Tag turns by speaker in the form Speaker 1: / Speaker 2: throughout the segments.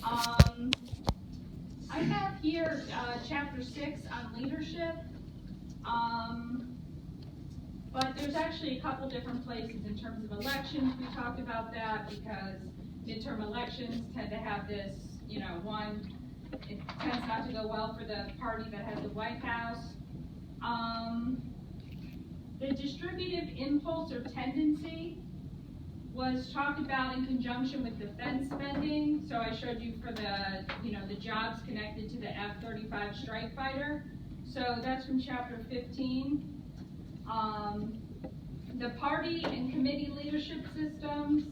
Speaker 1: Um, I have here chapter 6 on leadership, but there's actually a couple different places in terms of elections. We talked about that because midterm elections tend to have this, it tends not to go well for the party that has the White House. The distributive impulse or tendency was talked about in conjunction with defense spending. So I showed you for the jobs connected to the F-35 strike fighter. So that's from chapter 15. The party and committee leadership systems.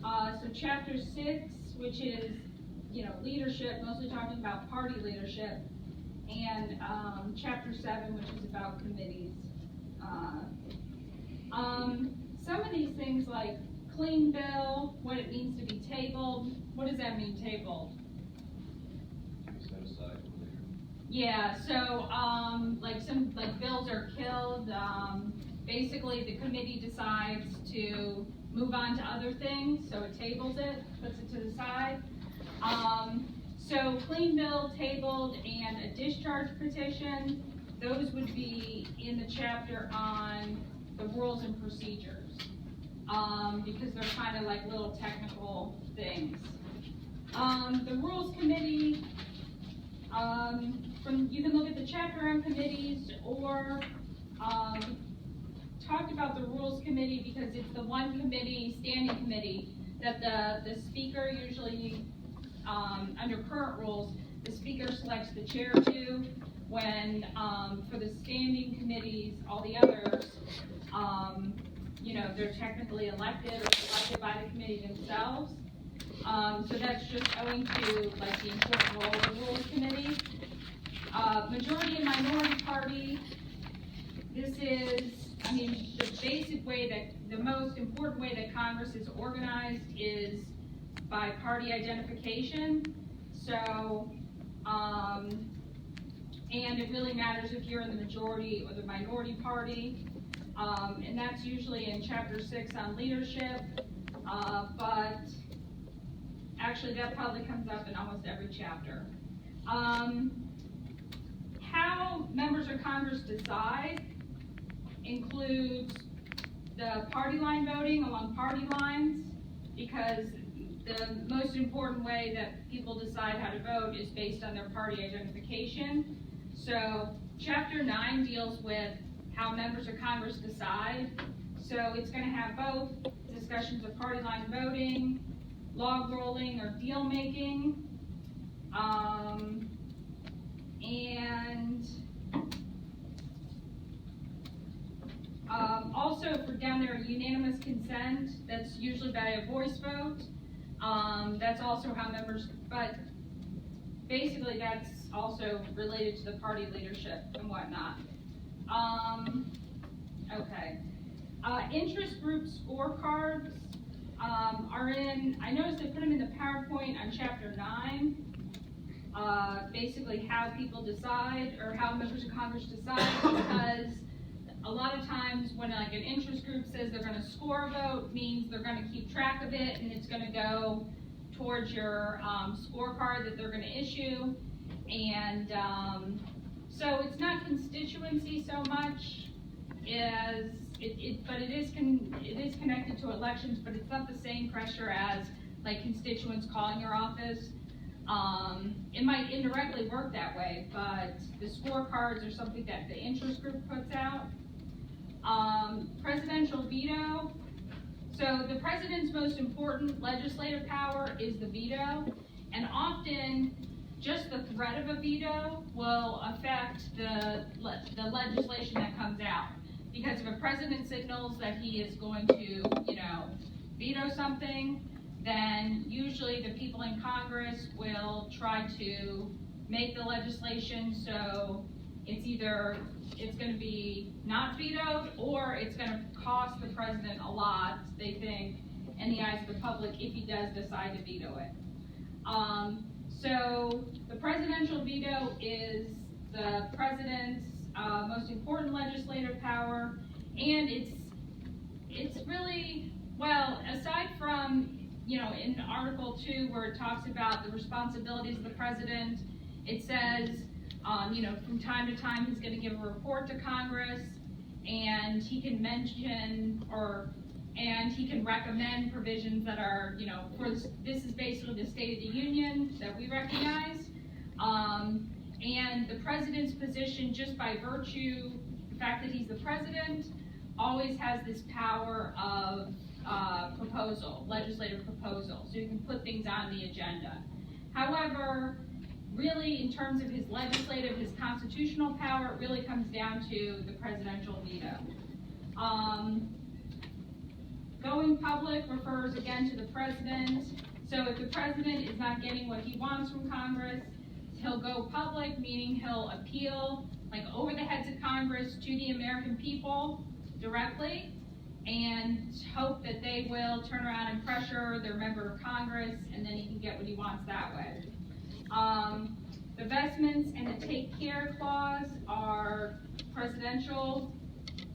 Speaker 1: So chapter 6, which is leadership, mostly talking about party leadership, and chapter 7, which is about committees. Some of these things like clean bill, what it means to be tabled. What does that mean, tabled?
Speaker 2: Set aside for later.
Speaker 1: Yeah, so some bills are killed. Basically, the committee decides to move on to other things, so it tables it, puts it to the side. So clean bill, tabled, and a discharge petition, those would be in the chapter on the rules and procedures, because they're kind of like little technical things. The rules committee, you can look at the chapter on committees or talked about the rules committee because it's the one committee, standing committee, that the speaker usually, under current rules, the speaker selects the chair to, when for the standing committees, all the others, they're technically elected or selected by the committee themselves. So that's just owing to the important role of the rules committee. Majority and minority party, this is, the basic way the most important way that Congress is organized is by party identification. So, and it really matters if you're in the majority or the minority party. And that's usually in chapter 6 on leadership, but actually that probably comes up in almost every chapter. How members of Congress decide includes the party line voting along party lines, because the most important way that people decide how to vote is based on their party identification. So chapter 9 deals with how members of Congress decide. So it's going to have both discussions of party line voting, log rolling or deal making, and also for down there, unanimous consent, that's usually by a voice vote. That's also how members, but basically that's also related to the party leadership and whatnot. Okay. Interest group scorecards are in, I noticed they put them in the PowerPoint on chapter 9. Basically how people decide, or how members of Congress decide, because a lot of times when an interest group says they're going to score a vote, means they're going to keep track of it and it's going to go towards your scorecard that they're going to issue. And so it's not constituency so much as but it is connected to elections, but it's not the same pressure as constituents calling your office. It might indirectly work that way, but the scorecards are something that the interest group puts out. Presidential veto. So the president's most important legislative power is the veto, and often just the threat of a veto will affect the legislation that comes out. Because if a president signals that he is going to, veto something, then usually the people in Congress will try to make the legislation so it's going to be not vetoed, or it's going to cost the president a lot, they think, in the eyes of the public, if he does decide to veto it. So the presidential veto is the president's most important legislative power, and it's really, well, aside from in Article 2, where it talks about the responsibilities of the president, it says, from time to time, he's gonna give a report to Congress, and he can mention, and he can recommend provisions that are, this is basically the State of the Union that we recognize. And the president's position, just by virtue, the fact that he's the president, always has this power of legislative proposal, so you can put things on the agenda. However, really, in terms of his legislative, his constitutional power, it really comes down to the presidential veto. Going public refers again to the president. So if the president is not getting what he wants from Congress, he'll go public, meaning he'll appeal, like over the heads of Congress, to the American people directly, and hope that they will turn around and pressure their member of Congress, and then he can get what he wants that way. The vestments and the take care clause are presidential,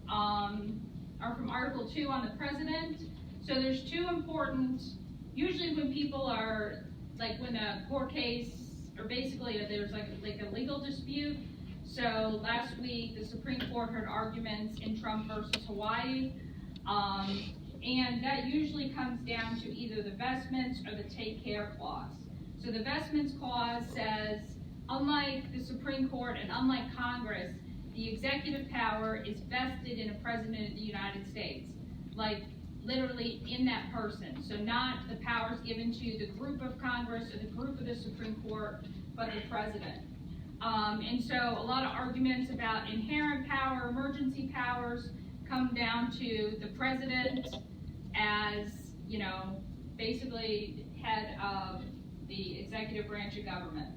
Speaker 1: are from Article 2 on the president. So there's two important, usually when people are, like when a court case, or basically there's like a legal dispute. So last week, the Supreme Court heard arguments in Trump versus Hawaii. And that usually comes down to either the vestments or the take care clause. So the vestments clause says, unlike the Supreme Court and unlike Congress, the executive power is vested in a president of the United States, like literally in that person. So not the powers given to the group of Congress or the group of the Supreme Court, but the president. And so a lot of arguments about inherent power, emergency powers, come down to the president as, basically head of the executive branch of government.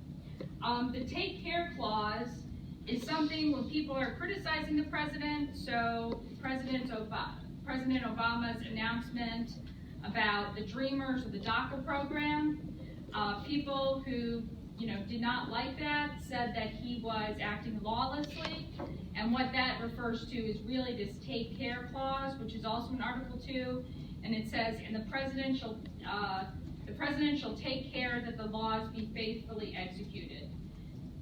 Speaker 1: The take care clause is something when people are criticizing the president. So President Obama's announcement about the Dreamers or the DACA program, people who did not like that said that he was acting lawlessly, and what that refers to is really this take care clause, which is also in Article 2, and it says, and the president shall take care that the laws be faithfully executed.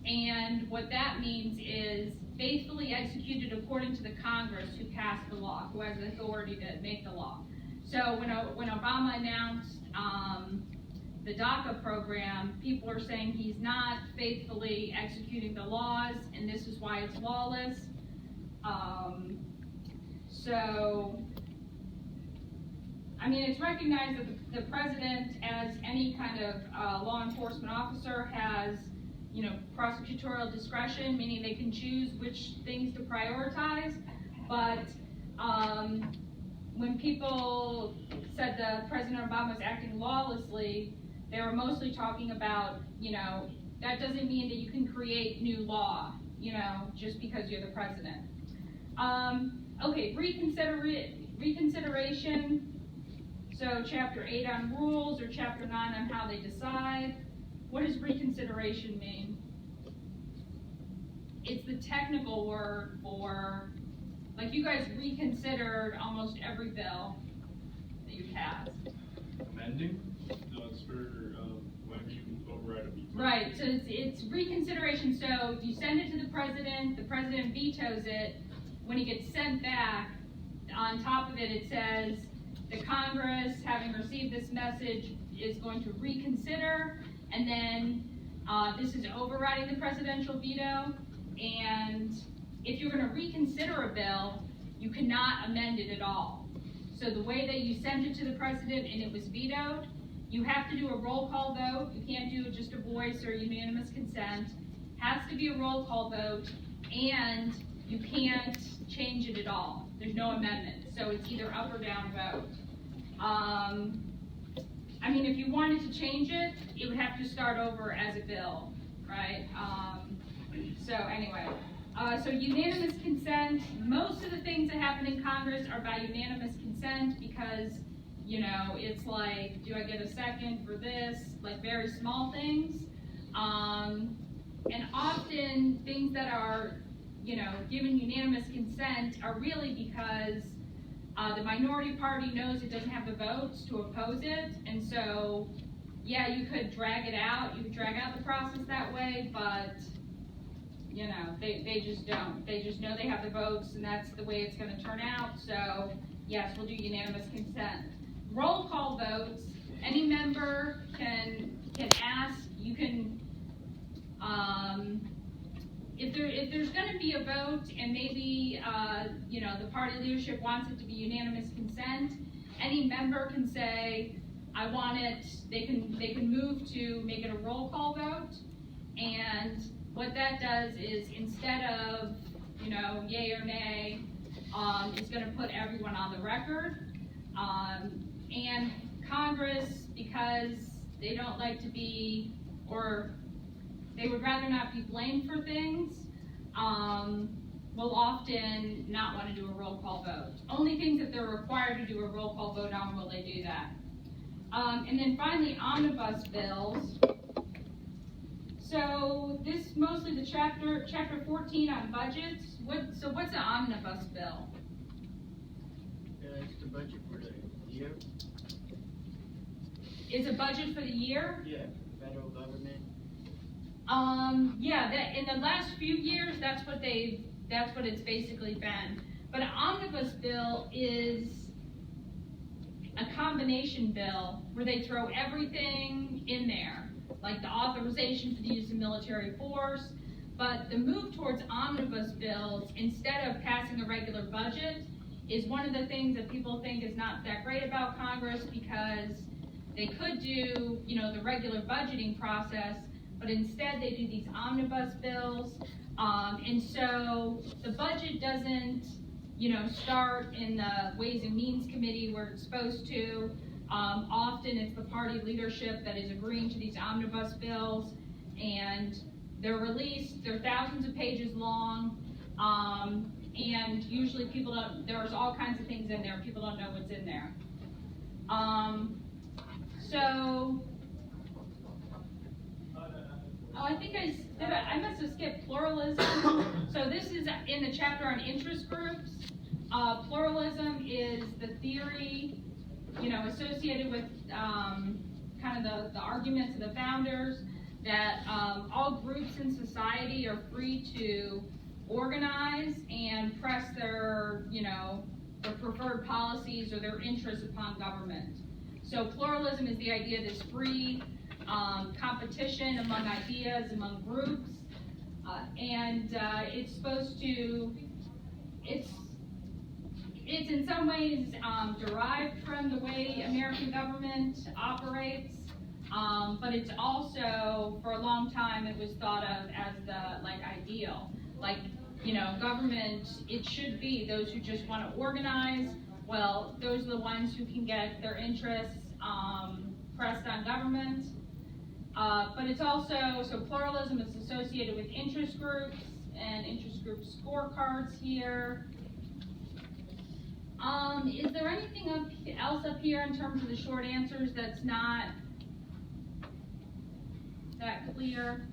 Speaker 1: And what that means is faithfully executed according to the Congress who passed the law, who has the authority to make the law. So when Obama announced the DACA program, people are saying he's not faithfully executing the laws, and this is why it's lawless. It's recognized that the president, as any kind of law enforcement officer, has prosecutorial discretion, meaning they can choose which things to prioritize. But when people said that President Obama was acting lawlessly, they were mostly talking about, that doesn't mean that you can create new law, just because you're the president. Okay, reconsideration. So Chapter 8 on rules, or Chapter 9 on how they decide. What does reconsideration mean? It's the technical word for, like, you guys reconsidered almost every bill that you passed.
Speaker 3: Amending? No, it's for when you override a veto.
Speaker 1: Right, so it's reconsideration. So you send it to the president vetoes it. When it gets sent back, on top of it, it says, the Congress, having received this message, is going to reconsider, and then this is overriding the presidential veto. And if you're going to reconsider a bill, you cannot amend it at all. So the way that you sent it to the president and it was vetoed, you have to do a roll call vote. You can't do just a voice or unanimous consent. Has to be a roll call vote, and you can't change it at all. There's no amendment. So it's either up or down vote. If you wanted to change it, it would have to start over as a bill, right? So unanimous consent. Most of the things that happen in Congress are by unanimous consent because, it's like, do I get a second for this? Like very small things. And often things that are, given unanimous consent are really because The minority party knows it doesn't have the votes to oppose it, and so, yeah, you could drag it out, you could drag out the process that way, but, you know, they just don't. They just know they have the votes, and that's the way it's gonna turn out, so, yes, we'll do unanimous consent. Roll call votes, any member can ask, you can, if there's gonna be a vote and maybe, you know, the party leadership wants it to be unanimous consent, any member can say, I want it, they can move to make it a roll call vote, and what that does is instead of, you know, yay or nay, it's gonna put everyone on the record, and Congress, because they don't like to be, or they would rather not be blamed for things, will often not want to do a roll call vote. Only things that they're required to do a roll call vote on will they do that. And then finally, omnibus bills. So this mostly the chapter 14 on budgets. So what's an omnibus bill?
Speaker 4: It's the budget for the year.
Speaker 1: Is a budget for the year?
Speaker 4: Yeah, federal government.
Speaker 1: Yeah, that in the last few years, that's what it's basically been. But an omnibus bill is a combination bill where they throw everything in there, like the authorization for the use of military force. But the move towards omnibus bills, instead of passing a regular budget, is one of the things that people think is not that great about Congress, because they could do, you know, the regular budgeting process, but instead they do these omnibus bills. And so the budget doesn't, you know, start in the Ways and Means Committee where it's supposed to. Often it's the party leadership that is agreeing to these omnibus bills, and they're released, they're thousands of pages long, and usually people don't, there's all kinds of things in there, people don't know what's in there. I think I must have skipped pluralism. So this is in the chapter on interest groups. Pluralism is the theory, you know, associated with kind of the arguments of the founders that all groups in society are free to organize and press their, you know, their preferred policies or their interests upon government. So pluralism is the idea of this free competition among ideas, among groups, and it's supposed to, it's in some ways derived from the way American government operates, but it's also, for a long time, it was thought of as the, like, ideal. Like, you know, government, it should be those who just want to organize. Well, those are the ones who can get their interests pressed on government. But it's also, so pluralism is associated with interest groups and interest group scorecards here. Is there anything else up here in terms of the short answers that's not that clear?